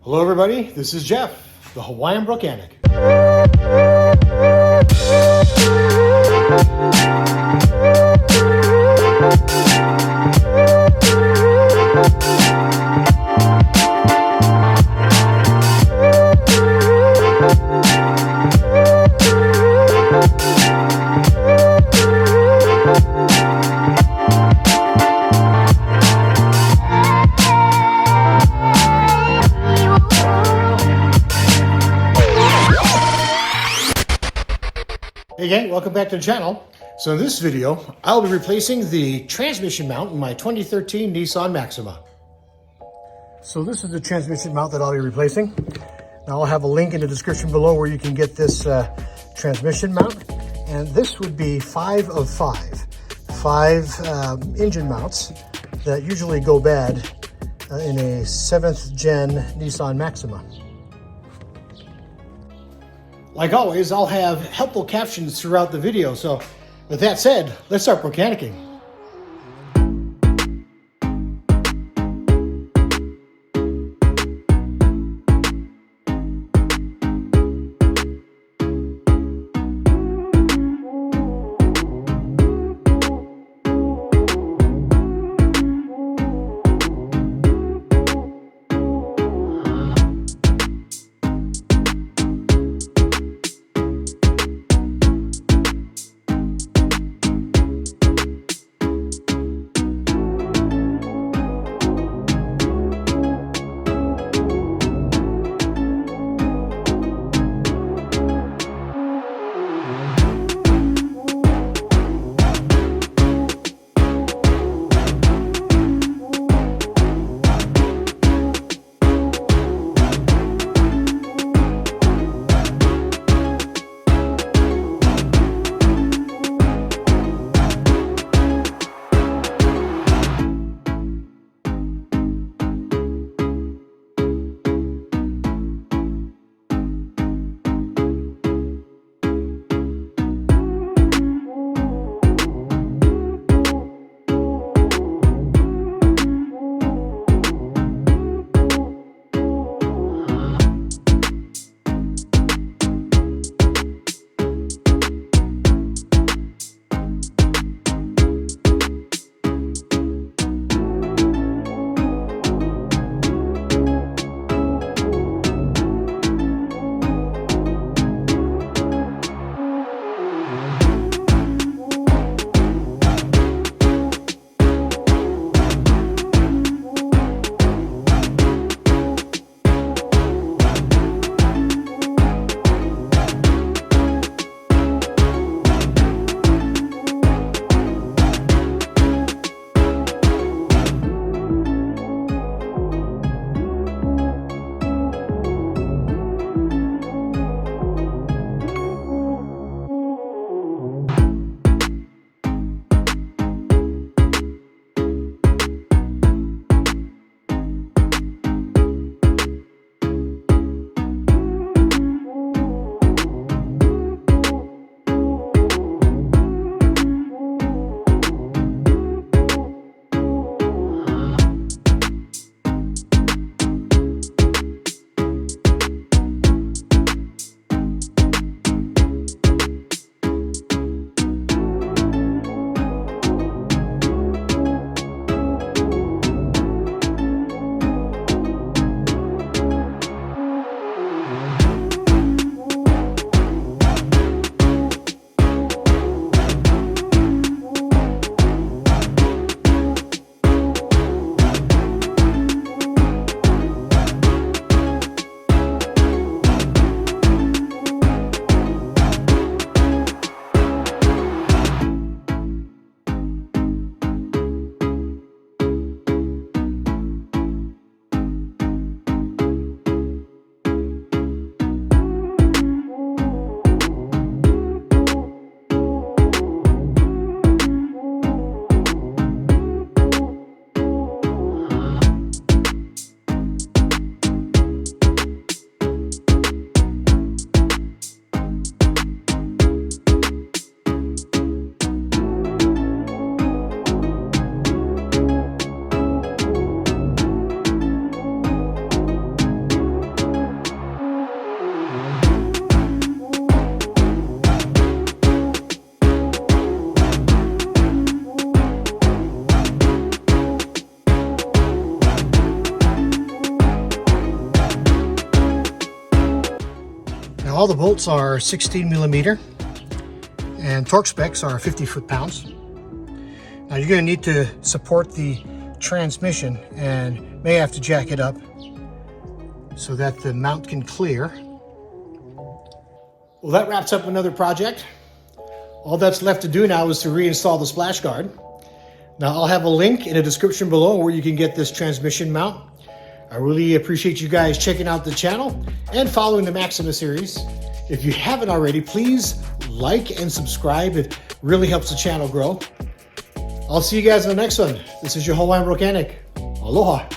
Hello everybody, this is Jeff, the Hawaiian Brocanic. Hey gang, welcome back to the channel. So in this video, I'll be replacing the transmission mount in my 2013 Nissan Maxima. So this is the transmission mount that I'll be replacing. Now I'll have a link in the description below where you can get this transmission mount. And this would be 5 of 5. 5 engine mounts that usually go bad in a 7th gen Nissan Maxima. Like always, I'll have helpful captions throughout the video. So with that said, let's start mechanicking. Now all the bolts are 16 millimeter and torque specs are 50 foot-pounds. Now you're going to need to support the transmission and may have to jack it up so that the mount can clear. Well, that wraps up another project. All that's left to do now is to reinstall the splash guard. Now I'll have a link in the description below where you can get this transmission mount. I really appreciate you guys checking out the channel and following the Maxima series. If you haven't already, please like and subscribe. It really helps the channel grow. I'll see you guys in the next one. This is your Hawaiian Mechanic. Aloha.